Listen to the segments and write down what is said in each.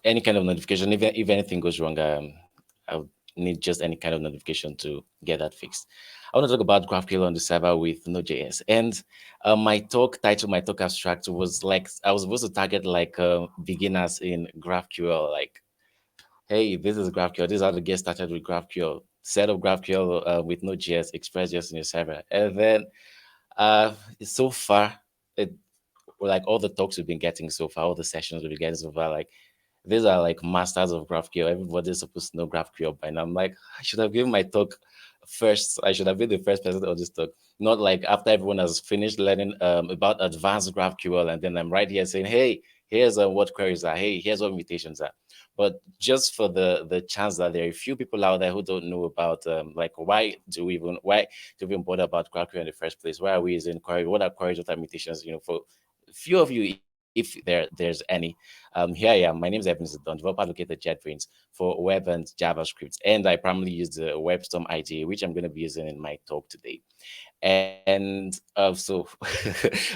any kind of notification. If anything goes wrong, I'll need just any kind of notification to get that fixed. I want to talk about GraphQL on the server with Node.js. And my talk title, my talk abstract was like, I was supposed to target like beginners in GraphQL, like, hey, this is GraphQL. This is how to get started with GraphQL. Set up GraphQL with Node.js, Express.js in your server. And then so far, it, like all the talks we've been getting so far, all the sessions we've been getting so far, like these are like masters of GraphQL. Everybody's supposed to know GraphQL by now. I'm like, I should have given my talk first. I should have been the first person on this talk, not like after everyone has finished learning about advanced GraphQL, and then I'm right here saying, hey, here's what queries are. Hey, here's what mutations are. But just for the chance that there are a few people out there who don't know about like why do we even bother about GraphQL in the first place? Why are we using query? What are queries? What are mutations? You know, for few of you, if there's any, here I am. My name is Ebenezer, developer advocate at Jetbrains for web and JavaScript, and I primarily use the WebStorm IDE, which I'm going to be using in my talk today. And so,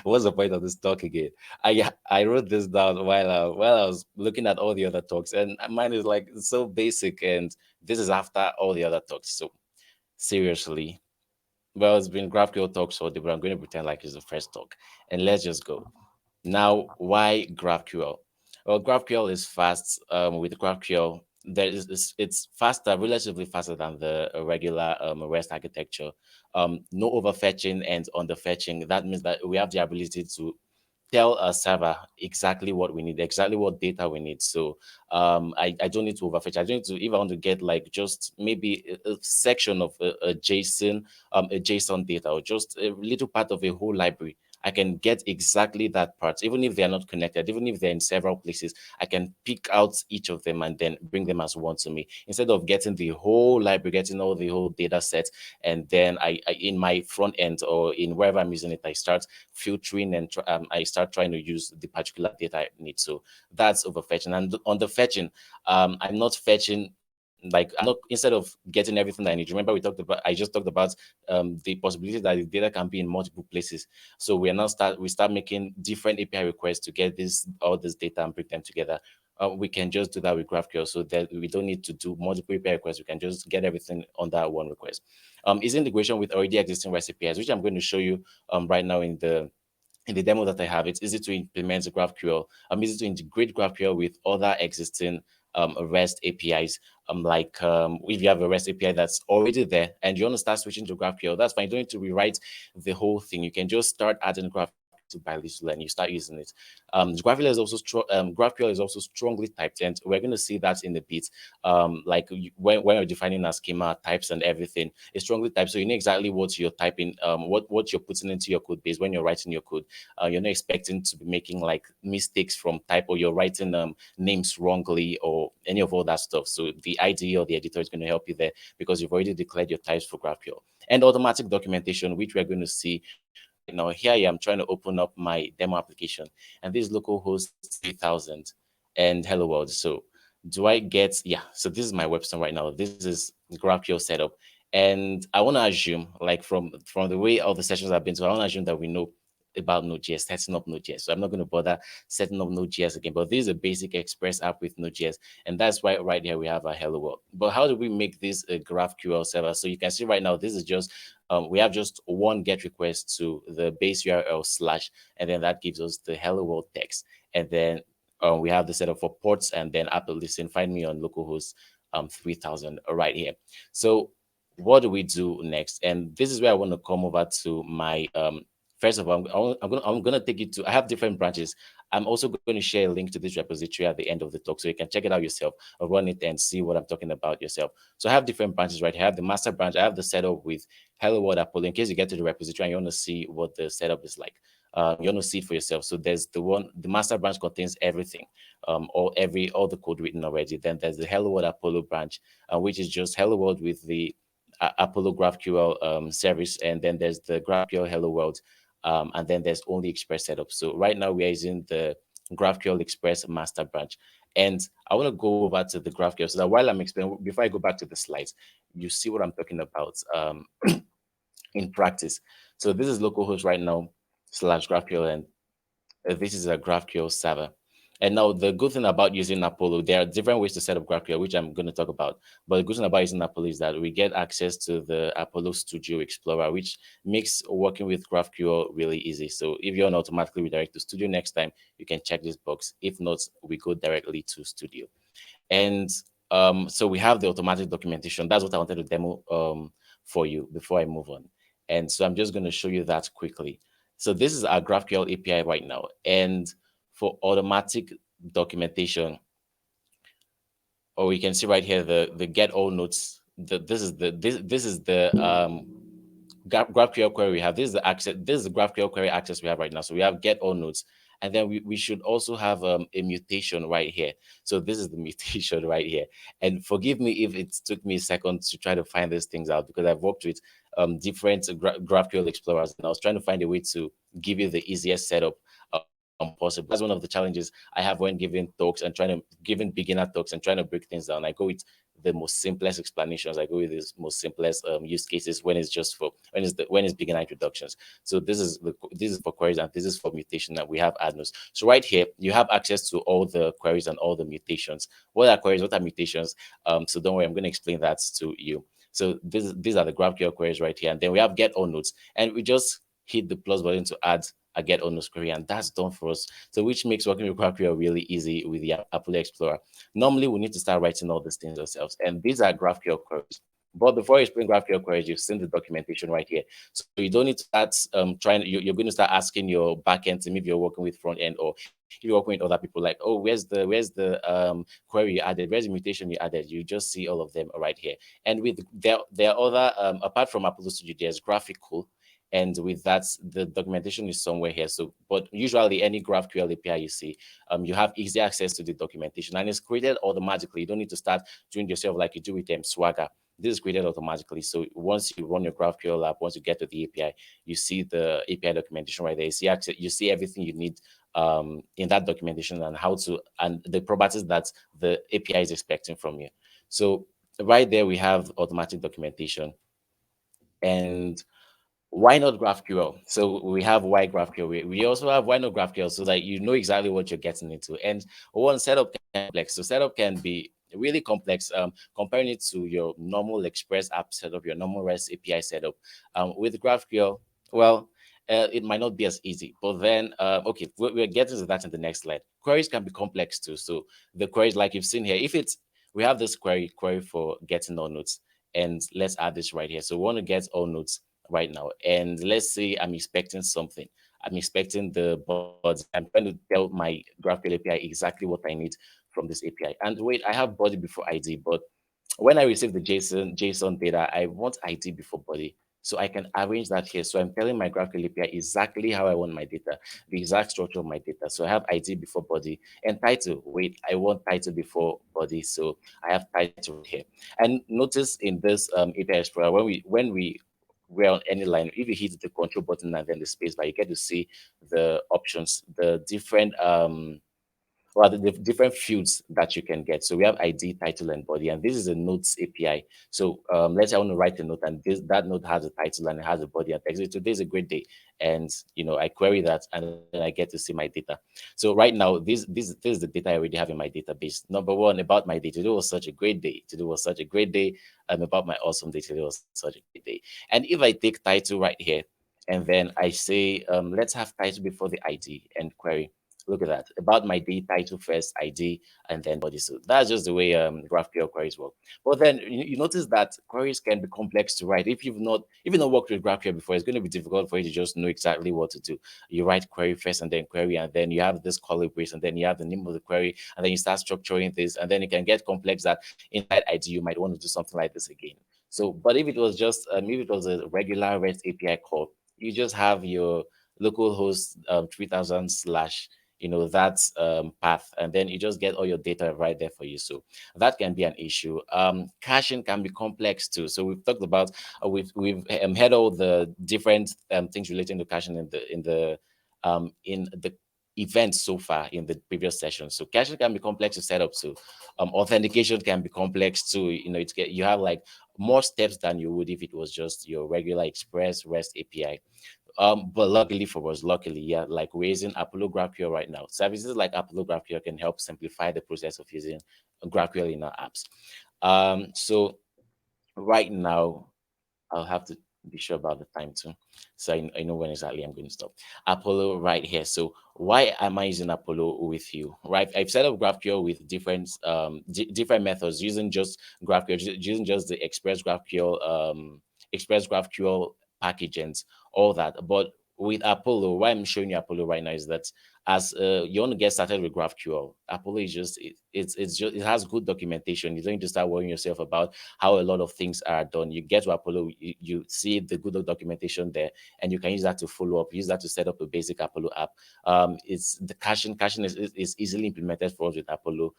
what's the point of this talk again? I wrote this down while I was looking at all the other talks, and mine is like so basic, and this is after all the other talks. So seriously, well, it's been GraphQL talks all day, but I'm going to pretend like it's the first talk, and let's just go. Now, why GraphQL? Well, GraphQL is fast. With GraphQL, it's faster, relatively faster than the regular REST architecture. No overfetching and underfetching. That means that we have the ability to tell a server exactly what we need, exactly what data we need. So I don't need to overfetch. I don't need to, if I want to get like just maybe a section of a JSON data, or just a little part of a whole library. I can get exactly that part, even if they are not connected, even if they're in several places. I can pick out each of them and then bring them as one to me, instead of getting the whole library, getting all the whole data set, and then I in my front end or in wherever I'm using it, I start filtering and I start trying to use the particular data I need. So that's overfetching. And on the fetching, I'm not fetching like I'm not, instead of getting everything that I need. Remember, I just talked about the possibility that the data can be in multiple places. So we start making different API requests to get this all this data and bring them together. We can just do that with GraphQL, so that we don't need to do multiple API requests. We can just get everything on that one request. Is integration with already existing REST APIs, which I'm going to show you right now in the demo that I have. It's easy to implement GraphQL. Easy to integrate GraphQL with other existing REST APIs. If you have a REST API that's already there and you want to start switching to GraphQL, that's fine. You don't need to rewrite the whole thing. You can just start adding GraphQL little by little and you start using it. GraphQL is also strongly typed, and we're going to see that in a bit. When you're defining a schema, types and everything, it's strongly typed, so you know exactly what you're typing, what you're putting into your code base when you're writing your code. You're not expecting to be making like mistakes from type, or you're writing names wrongly or any of all that stuff. So the IDE or the editor is going to help you there, because you've already declared your types for GraphQL. And automatic documentation, which we're going to see right now. Here I am trying to open up my demo application, and this localhost 3000 and hello world. So do I get, yeah, so this is my website right now. This is GraphQL setup. And I want to assume, like from the way all the sessions have been, so I want to assume that we know about Node.js, setting up Node.js. So I'm not going to bother setting up Node.js again, but this is a basic Express app with Node.js. And that's why right here we have a hello world. But how do we make this a GraphQL server? So you can see right now, this is just, we have just one GET request to the base URL slash, and then that gives us the hello world text. And then we have the setup for ports, and then Apple listen, find me on localhost 3000 right here. So what do we do next? And this is where I want to come over to my first of all, I'm gonna take you to, I have different branches. I'm also going to share a link to this repository at the end of the talk, so you can check it out yourself or run it and see what I'm talking about yourself. So I have different branches right here. I have the master branch. I have the setup with hello world Apollo, in case you get to the repository and you want to see what the setup is like. You want to see it for yourself. So there's the master branch contains everything, all the code written already. Then there's the hello world Apollo branch, which is just hello world with the Apollo GraphQL service, and then there's the GraphQL hello world, and then there's only Express setup. So right now we are using the GraphQL Express master branch. And I want to go over to the GraphQL, so that while I'm explaining, before I go back to the slides, you see what I'm talking about in practice. So this is localhost right now /GraphQL, and this is a GraphQL server. And now the good thing about using Apollo, there are different ways to set up GraphQL, which I'm going to talk about. But the good thing about using Apollo is that we get access to the Apollo Studio Explorer, which makes working with GraphQL really easy. So if you want to automatically redirect to Studio next time, you can check this box. If not, we go directly to Studio. And so we have the automatic documentation. That's what I wanted to demo for you before I move on. And so I'm just going to show you that quickly. So this is our GraphQL API right now. And for automatic documentation, or we can see right here the get all notes. This is the GraphQL query we have. This is the access. This is the GraphQL query access we have right now. So we have get all nodes, and then we should also have a mutation right here. So this is the mutation right here. And forgive me if it took me a second to try to find these things out, because I've worked with different GraphQL explorers, and I was trying to find a way to give you the easiest setup possible. That's one of the challenges I have when giving talks and giving beginner talks and trying to break things down. I go with the most simplest explanations. I go with the most simplest use cases when it's just for when it's beginner introductions. So this is for queries, and this is for mutation, that we have add nodes. So right here you have access to all the queries and all the mutations. What are queries? What are mutations? So don't worry, I'm going to explain that to you. So these are the GraphQL queries right here, and then we have get all nodes, and we just hit the plus button to add a get all nodes query, and that's done for us. So which makes working with GraphQL really easy with the Apollo Explorer. Normally, we need to start writing all these things ourselves, and these are GraphQL queries. But before you explain GraphQL queries, you've seen the documentation right here. So you don't need to start you're going to start asking your backend team if you're working with front end, or if you're working with other people, like, oh, where's the query you added? Where's the mutation you added? You just see all of them right here. And with there are other apart from Apollo Studio, there's Graphql, and with that, the documentation is somewhere here. So, but usually any GraphQL API you see, you have easy access to the documentation, and it's created automatically. You don't need to start doing it yourself like you do with Swagger. This is created automatically. So once you run your GraphQL app, once you get to the API, you see the API documentation right there. You see access, you see everything you need in that documentation, and how to, and the properties that the API is expecting from you. So right there we have automatic documentation. And why not GraphQL? So we have why GraphQL. We also have why not GraphQL, so that you know exactly what you're getting into. And one, setup can be complex. So setup can be really complex. Comparing it to your normal Express app setup, your normal REST API setup, with GraphQL, well, it might not be as easy. But then, okay, we're getting to that in the next slide. Queries can be complex too. So the queries, like you've seen here, if it's we have this query for getting all nodes, and let's add this right here. So we want to get all nodes right now. And let's say I'm expecting something. I'm expecting the body. I'm trying to tell my GraphQL API exactly what I need from this API. And wait, I have body before ID, but when I receive the JSON data, I want ID before body. So I can arrange that here. So I'm telling my GraphQL API exactly how I want my data, the exact structure of my data. So I have ID before body, and title. Wait, I want title before body. So I have title right here. And notice in this API Explorer, when we were on any line, if you hit the control button and then the space bar, you get to see the options, the different the different fields that you can get. So we have ID, title, and body, and this is a notes API. So let's say I want to write a note, and that note has a title and it has a body and text. So today is a great day, and I query that, and then I get to see my data. So right now, this is the data I already have in my database. Number one, about my day. Today was such a great day. Today was such a great day. About my awesome day. Today was such a great day. And if I take title right here, and then I say, let's have title before the ID and query. Look at that. About my day, title first, ID, and then body. So that's just the way GraphQL queries work. But then you notice that queries can be complex to write. If you've not worked with GraphQL before, it's going to be difficult for you to just know exactly what to do. You write query first, and then query, and then you have this color brace, and then you have the name of the query, and then you start structuring this, and then it can get complex that inside ID you might want to do something like this again. So, but if it was just if it was a regular REST API call, you just have your localhost 3000 slash that path, and then you just get all your data right there for you. So that can be an issue. Caching can be complex too. So we've talked about we've had all the different things relating to caching in the events so far in the previous session. So caching can be complex to set up too. Authentication can be complex too. You have like more steps than you would if it was just your regular Express REST API. But luckily for us, luckily, yeah, like we're using Apollo GraphQL right now. Services like Apollo GraphQL can help simplify the process of using GraphQL in our apps. So right now, I'll have to be sure about the time too, so I know when exactly I'm going to stop. Apollo right here. So why am I using Apollo with you? Right, I've set up GraphQL with different different methods using just GraphQL, using just the Express GraphQL package and all that. But with Apollo, why I'm showing you Apollo right now is that as you want to get started with GraphQL, Apollo is just it's just it has good documentation. You don't need to start worrying yourself about how a lot of things are done. You get to Apollo, you see the good documentation there, and you can use that to follow up, use that to set up a basic Apollo app. It's the caching is easily implemented for us with Apollo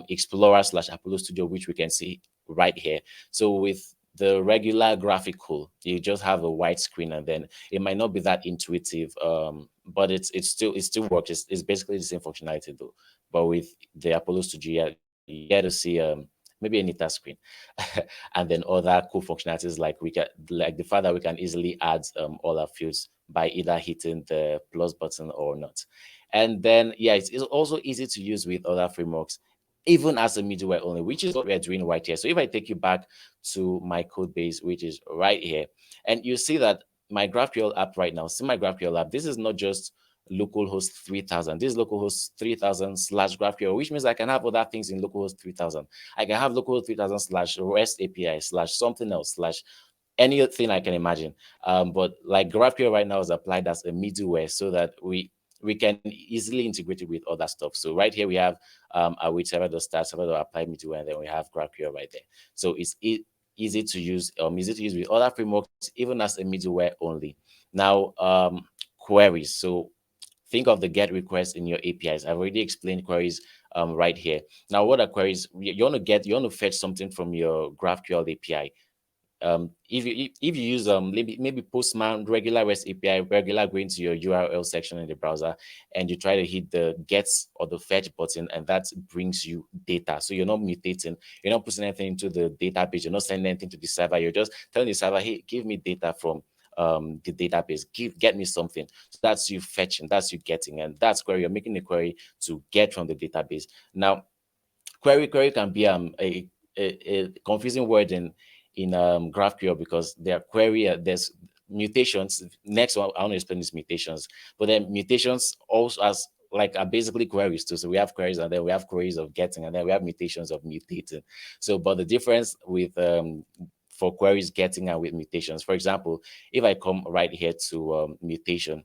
Explorer / Apollo Studio, which we can see right here. So with the regular graphical, you just have a white screen, and then it might not be that intuitive, but it still works. It's basically the same functionality though. But with the Apollo Studio, you get to see maybe a neater screen, and then other cool functionalities like the fact that we can easily add all our fields by either hitting the plus button or not. And then yeah, it's also easy to use with other frameworks, even as a middleware only, which is what we're doing right here. So if I take you back to my code base, which is right here, and you see that my GraphQL app right now, see my GraphQL app, this is not just localhost 3000. This is localhost 3000 / GraphQL, which means I can have other things in localhost 3000. I can have localhost 3000 / REST API / something else / anything I can imagine. But like GraphQL right now is applied as a middleware so that we can easily integrate it with other stuff. So right here we have a with server.start, server.apply middleware, and then we have GraphQL right there. So it's easy to use with other frameworks, even as a middleware only. Now, queries. So think of the get request in your APIs. I've already explained queries right here. Now, what are queries? You want to fetch something from your GraphQL API. If you use maybe Postman, regular REST API, regular going to your URL section in the browser, and you try to hit the get or the fetch button, and that brings you data. So you're not mutating, you're not putting anything into the database, you're not sending anything to the server. You're just telling the server, hey, give me data from the database, get me something. So that's you fetching, that's you getting, and that's query. You're making a query to get from the database. Now, query can be a confusing word in GraphQL because there are there's mutations. Next one I want to explain is mutations, but then mutations also as like are basically queries too. So we have queries, and then we have queries of getting, and then we have mutations of mutating. So, but the difference with for queries getting and with mutations, for example, if I come right here to mutation,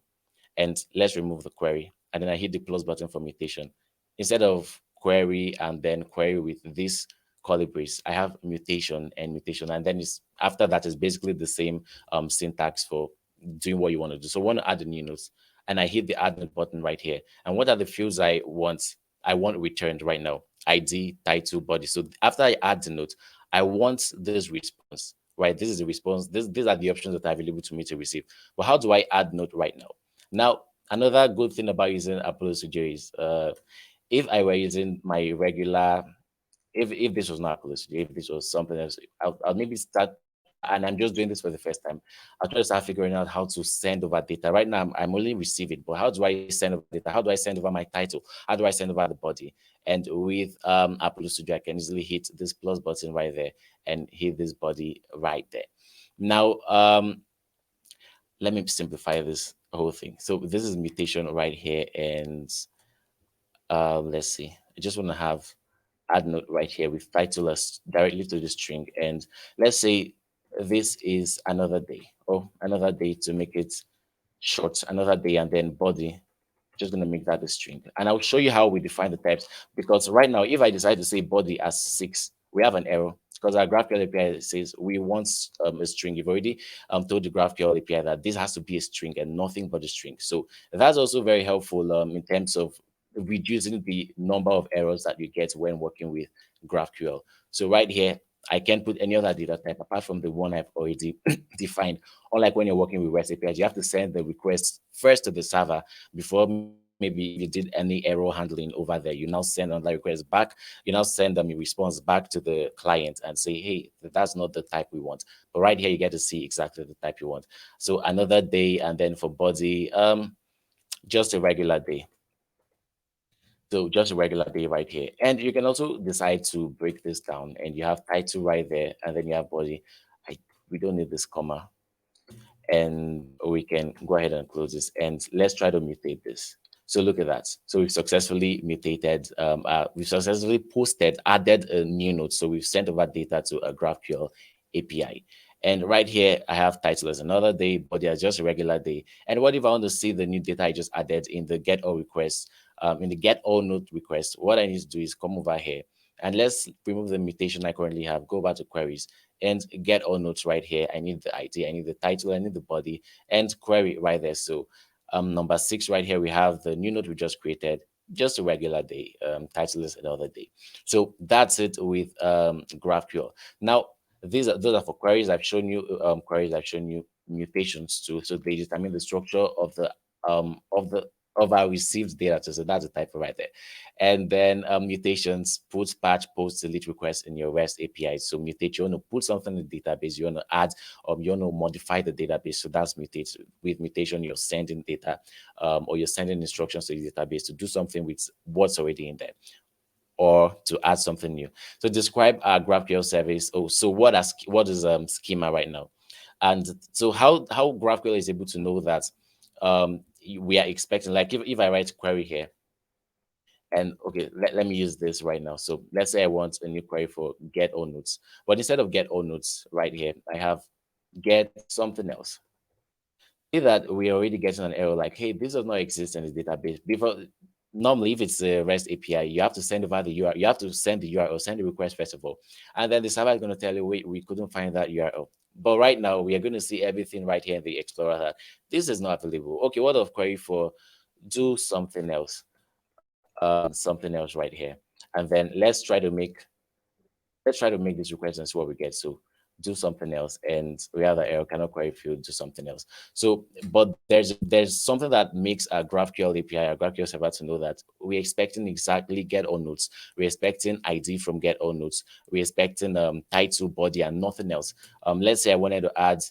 and let's remove the query, and then I hit the plus button for mutation. Instead of query and then query with this curly brace, I have mutation, and then it's after that is basically the same syntax for doing what you want to do. So I want to add a new note, and I hit the add note button right here. And what are the fields I want? I want returned right now: ID, title, body. So after I add the note, I want this response. Right, this is the response. These are the options that are available to me to receive. But how do I add note right now? Now, another good thing about using Apollo Studio is if I were using my regular, if this was not Apollo Studio, if this was something else, I'll maybe start, and I'm just doing this for the first time. I'll try to start figuring out how to send over data. Right now, I'm only receiving, but how do I send over data? How do I send over my title? How do I send over the body? And with Apollo Studio, I can easily hit this plus button right there and hit this body right there. Now, let me simplify this whole thing. So this is mutation right here, and let's see. I just want to have add note right here with title as directly to the string, and let's say this is another day, or another day to make it short, another day, and then body. Just going to make that a string. And I'll show you how we define the types. Because right now, if I decide to say body as 6, we have an error. Because our GraphQL API says we want a string. You've already told the GraphQL API that this has to be a string and nothing but a string. So that's also very helpful in terms of reducing the number of errors that you get when working with GraphQL. So right here, I can't put any other data type apart from the one I've already defined. Unlike when you're working with REST APIs, you have to send the request first to the server before maybe if you did any error handling over there, you now send another request back. You now send them a response back to the client and say, hey, that's not the type we want. But right here, you get to see exactly the type you want. So another day, and then for body, just a regular day. So just a regular day right here. And you can also decide to break this down, and you have title right there, and then you have body. We don't need this comma, and we can go ahead and close this, and let's try to mutate this. So look at that. So we've successfully mutated, we've successfully posted, added a new node. So we've sent over data to a GraphQL API. And right here, I have title as another day, body as just a regular day. And what if I want to see the new data I just added in the get all request, in the get all node request? What I need to do is come over here, and let's remove the mutation I currently have, go back to queries, and get all nodes right here. I need the ID, I need the title, I need the body, and query right there. So number 6 right here, we have the new node we just created, just a regular day, title is another day. So that's it with GraphQL. Now, those are for queries. I've shown you queries. I've shown you mutations too. So they determine the structure of our received data. So that's the type right there. And then mutations, put, patch, post, delete requests in your REST API. So mutate, you want to put something in the database, you want to add, you want to modify the database. So that's mutate. With mutation, you're sending data, or you're sending instructions to the database to do something with what's already in there, or to add something new. So describe our GraphQL service. Oh, so what is schema right now? And so how GraphQL is able to know that we are expecting, like if I write query here, and okay, let me use this right now. So let's say I want a new query for get all nodes, but instead of get all nodes right here, I have get something else. See that we're already getting an error like, hey, this does not exist in the database. Before, normally, if it's a REST API, you have to send over the URL. You have to send the URL, send the request first of all, and then the server is going to tell you, wait, we couldn't find that URL. But right now, we are going to see everything right here in the Explorer that this is not available. Okay, what of query for do something else, something else right here, and then let's try to make this request and see what we get. So do something else, and we have the error cannot query field, do something else. So, but there's something that makes a GraphQL API, a GraphQL server to know that we're expecting exactly get all nodes. We're expecting ID from get all nodes. We're expecting title, body, and nothing else. Let's say I wanted to add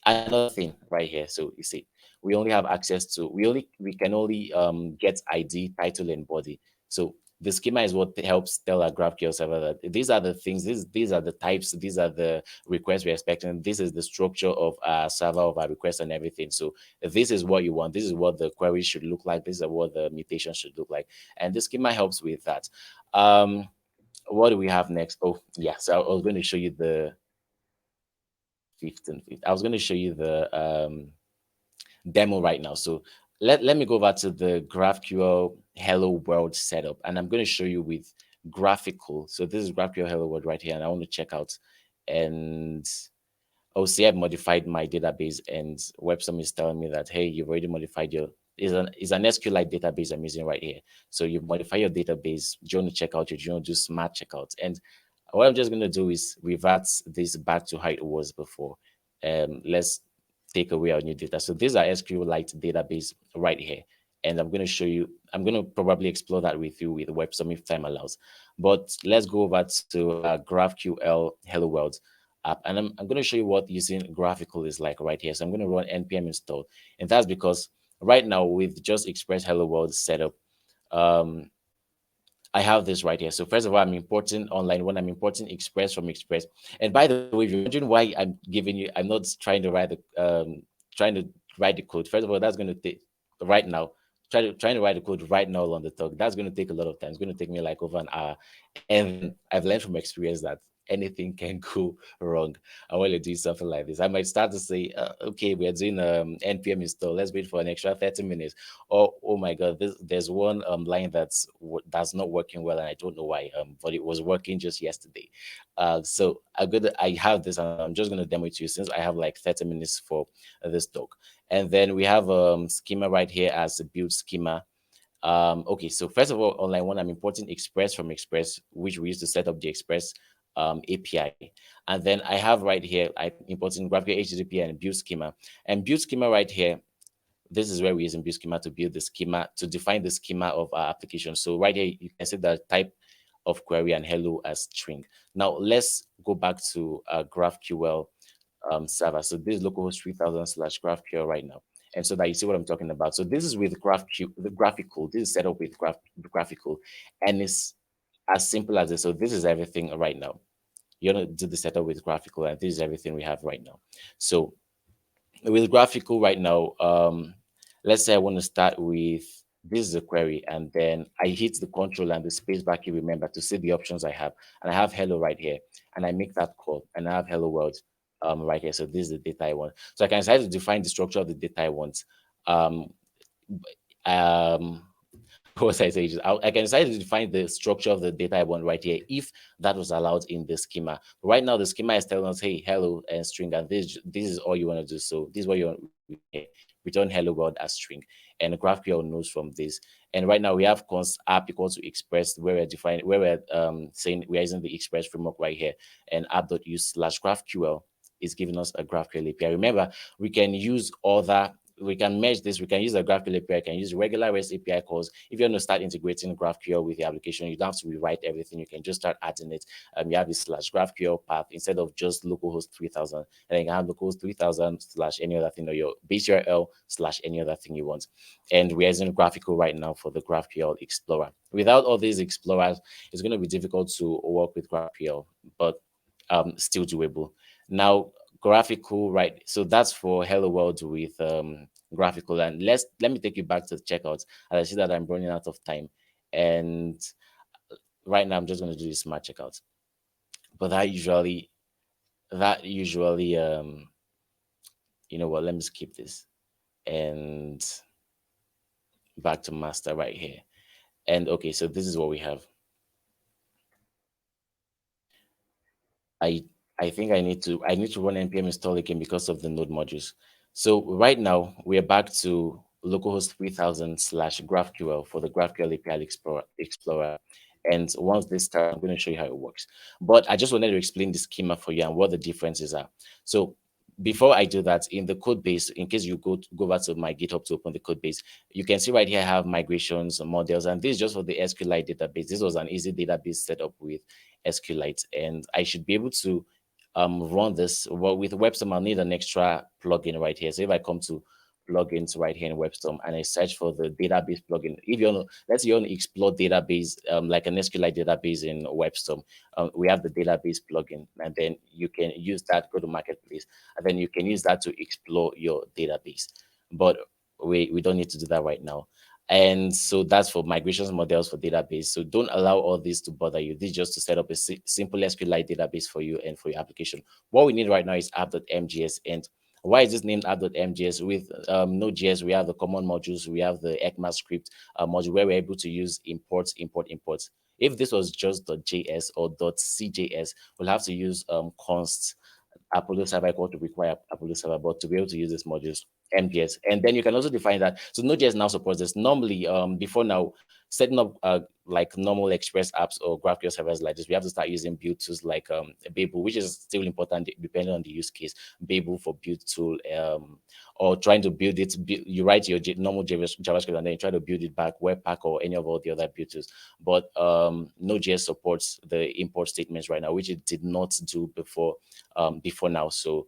another thing right here. So you see, we only have access to we can only get ID, title, and body. So the schema is what helps tell our GraphQL server that these are the things, these are the types, these are the requests we're expecting. This is the structure of our server, of our request and everything. So this is what you want. This is what the query should look like. This is what the mutation should look like. And the schema helps with that. What do we have next? Oh, yeah. So I was going to show you the 15th. I was going to show you the demo right now. So let me go over to the GraphQL Hello World setup, and I'm going to show you with graphical. So this is GraphQL Hello World right here, and I want to check out. And oh, see, I've modified my database, and WebStorm is telling me that, hey, you've already modified your is an SQLite database I'm using right here. So you modify your database. Do you want to check out? Do you want to do smart checkout? And what I'm just going to do is revert this back to how it was before. Let's take away our new data. So these are SQLite database right here. And I'm going to show you, I'm going to probably explore that with you with WebStorm if time allows. But let's go over to GraphQL Hello World app. And I'm going to show you what using graphical is like right here. So I'm going to run npm install. And that's because right now with just Express Hello World setup, I have this right here. So first of all, I'm importing online when I'm importing Express from Express. And by the way, if you're wondering why I'm giving you, I'm not trying to write the code. First of all, that's going to take right now. Trying to write the code right now on the talk. That's going to take a lot of time. It's going to take me like over an hour. And I've learned from experience that anything can go wrong. I want to do something like this. I might start to say, okay, we're doing npm install. Let's wait for an extra 30 minutes. Or, oh my God, there's one line that's not working well, and I don't know why. But it was working just yesterday. So I have this, and I'm just gonna demo it to you since I have like 30 minutes for this talk. And then we have schema right here as a build schema. Okay, so first of all, online one, I'm importing Express from Express, which we used to set up the Express API. And then I have right here, I'm importing GraphQL HTTP and build schema. And build schema right here, this is where we're using build schema to build the schema, to define the schema of our application. So right here, you can see the type of query and hello as string. Now let's go back to GraphQL server. So this is localhost 3000 slash GraphQL right now. And so that you see what I'm talking about. So this is with the Graphql. This is set up with Graphql, and it's as simple as this. So this is everything right now. You're gonna do the setup with Graphql, and this is everything we have right now. So with Graphql right now, let's say I want to start with this is a query, and then I hit the control and the space bar key, remember, to see the options I have. And I have hello right here, and I make that call, and I have hello world right here. So this is the data I want. So I can decide to define the structure of the data I want. Um, um, what was I saying? I can decide to define the structure of the data I want right here if that was allowed in the schema. Right now, the schema is telling us, hey, hello and string, and this is all you want to do. So this is what you want to return hello world as string. And GraphQL knows from this. And right now we have const app equal to express where we're defining where we're saying we're using the express framework right here, and app.use slash GraphQL is giving us a GraphQL API. Remember, we can use other, we can merge this. We can use a GraphQL API. I can use regular REST API calls. If you want to start integrating GraphQL with the application, you don't have to rewrite everything. You can just start adding it. You have this slash GraphQL path instead of just localhost 3000. And then you can have localhost 3000 slash any other thing, or your base URL slash any other thing you want. And we're using GraphQL right now for the GraphQL Explorer. Without all these explorers, it's going to be difficult to work with GraphQL, but still doable. Now, GraphQL, right? So that's for Hello World with GraphQL. And let me take you back to the checkout. As I see that I'm running out of time, and right now I'm just going to do this smart checkout. But that usually you know what? Let me skip this and back to master right here. And okay, so this is what we have. I I think I need to run npm install again because of the node modules. So right now we are back to localhost 3000 slash GraphQL for the GraphQL API Explorer. And once this starts, I'm going to show you how it works. But I just wanted to explain the schema for you and what the differences are. So before I do that, in the code base, in case you go back to my GitHub to open the code base, you can see right here I have migrations, models, and this is just for the SQLite database. This was an easy database set up with SQLite, and I should be able to run this. Well, with WebStorm, I'll need an extra plugin right here. So if I come to plugins right here in WebStorm and I search for the database plugin, if you want to, let's say you want to explore database, like an SQLite database in WebStorm, we have the database plugin, and then you can use that, go to Marketplace, and then you can use that to explore your database. But we don't need to do that right now. And so that's for migrations models for database. So don't allow all this to bother you. This is just to set up a simple SQLite database for you and for your application. What we need right now is app.mjs. And why is this named app.mjs? With Node.js, we have the common modules. We have the ECMAScript module where we're able to use imports. If this was just .js or .cjs, we'll have to use const Apollo server equal to require Apollo server, but to be able to use these modules, MGS. And then you can also define that. So Node.js now supports this. Normally, before now, setting up like normal Express apps or GraphQL servers like this, we have to start using build tools like Babel, which is still important depending on the use case. Babel for build tool, or trying to build it. You write your normal JavaScript and then you try to build it back, Webpack or any of all the other build tools. But Node.js supports the import statements right now, which it did not do before now. So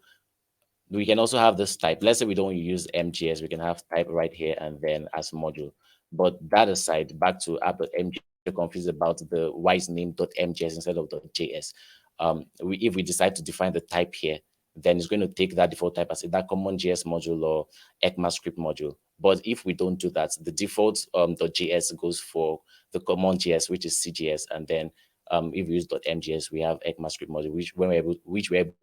we can also have this type. Let's say we don't use MGS, we can have type right here and then as module. But that aside, back to app.mjs, you're confused about the wise name.mjs instead of .js. If we decide to define the type here, then it's going to take that default type as that common JS module or ECMAScript module. But if we don't do that, the default .js goes for the common JS, which is CJS, and then if we use .mjs, we have ECMAScript module, which we're able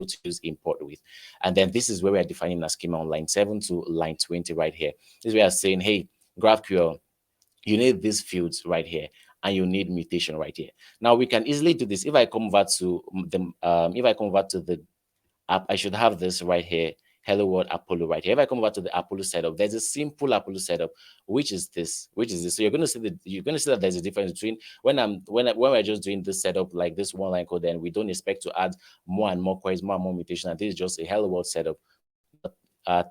to use import with. And then this is where we are defining a schema on line 7 to line 20 right here. This is where we are saying, hey, GraphQL, you need these fields right here, and you need mutation right here. Now we can easily do this. If I convert to the app, I should have this right here. Hello world Apollo right here. If I come over to the Apollo setup, there's a simple Apollo setup, which is this. So you're going to see that there's a difference between when we're just doing this setup like this one line code, then we don't expect to add more and more queries, more and more mutation. And this is just a hello world setup. But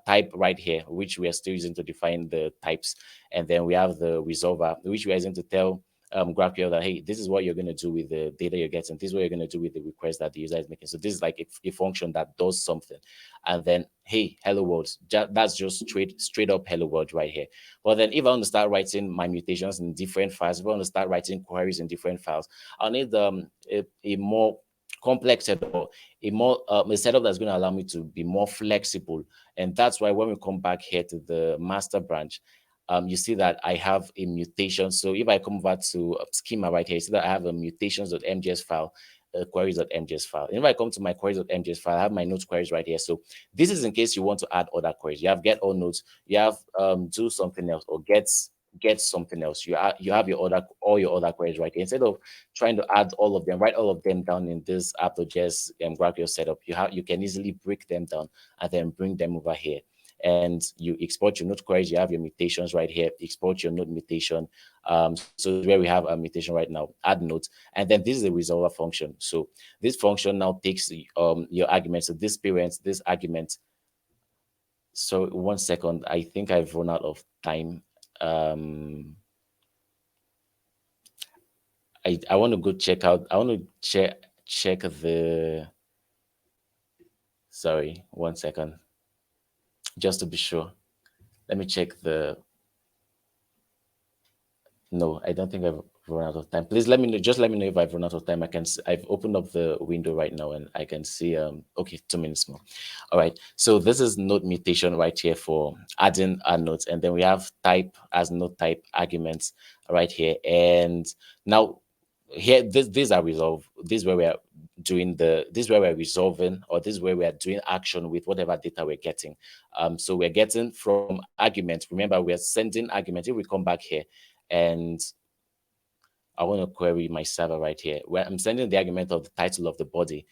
type right here, which we are still using to define the types. And then we have the resolver, which we are using to tell GraphQL that, hey, this is what you're going to do with the data you're getting. This is what you're going to do with the request that the user is making. So this is like a function that does something. And then, hey, hello world, that's just straight up hello world right here. But then if I want to start writing my mutations in different files, if I want to start writing queries in different files, I'll need a more complex setup, a setup that's going to allow me to be more flexible. And that's why when we come back here to the master branch, you see that I have a mutation. So if I come over to schema right here, you see that I have a mutations.mjs file, queries.mjs file. And if I come to my queries.mjs file, I have my nodes queries right here. So this is in case you want to add other queries. You have get all nodes, you have do something else, or get something else. You have all your other queries right here. Instead of trying to add all of them, write all of them down in this app.js GraphQL setup, you can easily break them down and then bring them over here. And you export your node queries. You have your mutations right here. Export your node mutation. So this is where we have a mutation right now. Add nodes, and then this is the resolver function. So this function now takes your argument. So this parent, this argument. So 1 second. I think I've run out of time. I want to go check out. I want to check the. Sorry, 1 second. Just to be sure. Let me check the. No, I don't think I've run out of time. Please let me know. Just let me know if I've run out of time. I've opened up the window right now and I can see. Okay, 2 minutes more. All right. So this is node mutation right here for adding our nodes, and then we have type as node type arguments right here. And now here, these are resolved. This is where we are doing this is where we're resolving, or this is where we are doing action with whatever data we're getting. So we're getting from arguments. Remember, we are sending arguments. If we come back here and I want to query my server right here, where I'm sending the argument of the title of the body.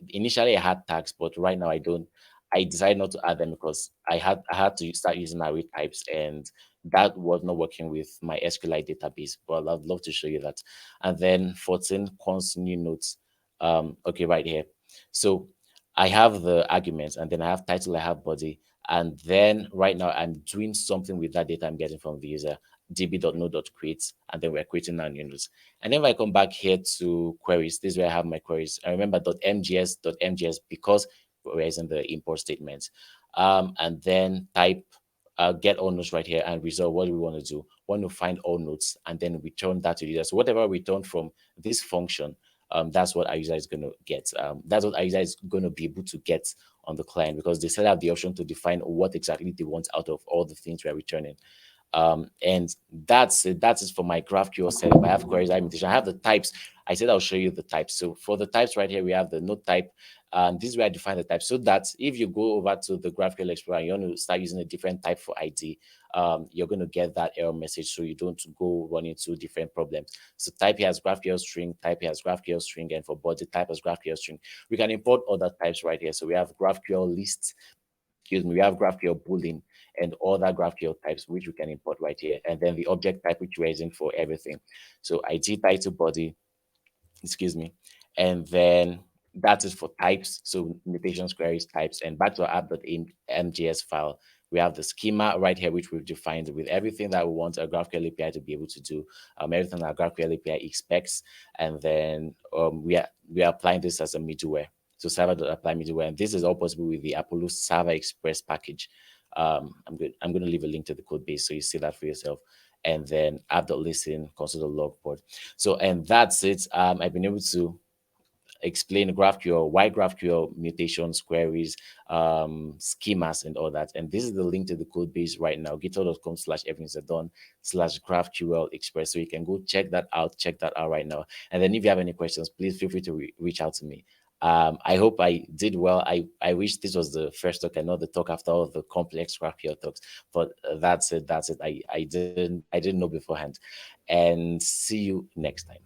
Initially I had tags, but right now I don't. I decided not to add them because I had to start using array types, and that was not working with my SQLite database. But I'd love to show you that. And then 14 const new notes. Okay, right here. So I have the arguments, and then I have title, I have body, and then right now I'm doing something with that data I'm getting from the user. db.node.create, and then we're creating our new nodes. And then if I come back here to queries, this is where I have my queries. I remember .mjs because we're using the import statement. And then type get all nodes right here and resolve. What do we want to do? We want to find all nodes and then return that to the user. So whatever we return from this function, that's what our user is going to get. That's what our user is going to be able to get on the client, because they still have the option to define what exactly they want out of all the things we're returning. And that's it. That is for my GraphQL setup. I have queries, I have mutation, I have the types. I said I'll show you the types. So for the types right here, we have the node type. And this is where I define the type, so that if you go over to the GraphQL Explorer, you want to start using a different type for ID, you're going to get that error message, so you don't go run into different problems. So type here has GraphQL string, type here has GraphQL string, and for body type as GraphQL string. We can import other types right here. So we have GraphQL list, excuse me, we have GraphQL boolean and other GraphQL types, which we can import right here. And then the object type, which we're using for everything. So ID, title, body, excuse me. And then that is for types. So mutations, queries, types. And back to our app.mjs file, we have the schema right here, which we've defined with everything that we want a GraphQL API to be able to do, everything that GraphQL API expects. And then we are applying this as a middleware. So server.apply middleware. And this is all possible with the Apollo Server Express package. I'm going to leave a link to the code base so you see that for yourself. And then app.listen, console.log port. So, and that's it. I've been able to explain GraphQL, why GraphQL, mutations, queries, schemas, and all that. And this is the link to the code base right now, github.com/ebenezer/GraphQL Express. So you can go check that out right now. And then if you have any questions, please feel free to reach out to me. I hope I did well. I wish this was the first talk, and not the talk after all the complex GraphQL talks. But that's it. That's it. I didn't know beforehand. And see you next time.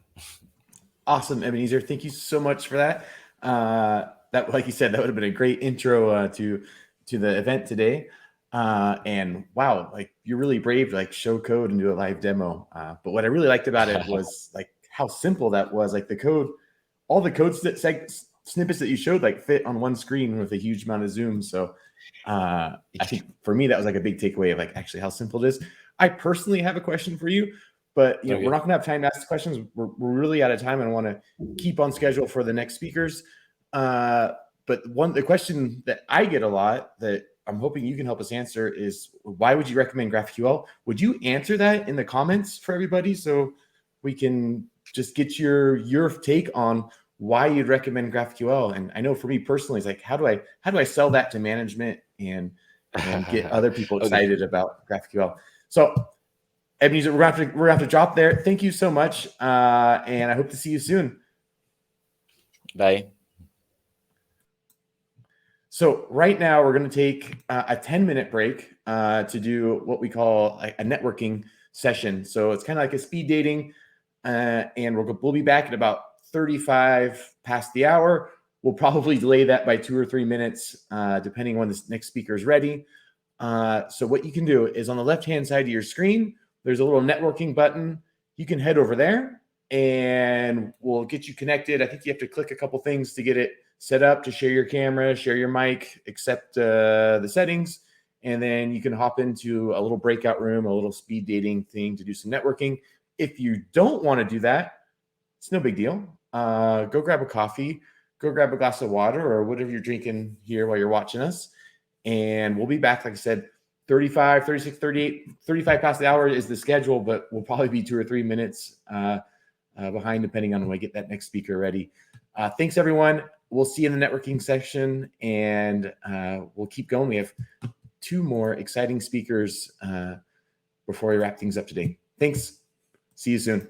Awesome, Ebenezer. Thank you so much for that. That, like you said, that would have been a great intro to the event today. And wow, like you're really brave to like show code and do a live demo. But what I really liked about it was like how simple that was. Like the code, all the code snippets that you showed like fit on one screen with a huge amount of zoom. So I think for me, that was like a big takeaway of like actually how simple it is. I personally have a question for you, but you know, we're not gonna have time to ask the questions. We're really out of time, and I want to keep on schedule for the next speakers. But the question that I get a lot that I'm hoping you can help us answer is, why would you recommend GraphQL? Would you answer that in the comments for everybody so we can just get your take on why you'd recommend GraphQL? And I know for me personally, it's like, how do I sell that to management and get other people excited about GraphQL? So Ebenezer, we're gonna have to drop there. Thank you so much, and I hope to see you soon. Bye. So right now we're going to take a 10-minute break to do what we call a networking session. So it's kind of like a speed dating, and we'll be back at about 35 past the hour. We'll probably delay that by 2 or 3 minutes, depending on when this next speaker is ready. So what you can do is, on the left-hand side of your screen, there's a little networking button. You can head over there, and we'll get you connected. I think you have to click a couple things to get it set up, to share your camera, share your mic, accept the settings, and then you can hop into a little breakout room, a little speed dating thing to do some networking. If you don't want to do that, it's no big deal. Go grab a coffee, go grab a glass of water, or whatever you're drinking here while you're watching us. And we'll be back, like I said, 35, 36, 38, 35 past the hour is the schedule, but we'll probably be 2 or 3 minutes behind, depending on when I get that next speaker ready. Thanks, everyone. We'll see you in the networking section, and we'll keep going. We have 2 more exciting speakers before we wrap things up today. Thanks. See you soon.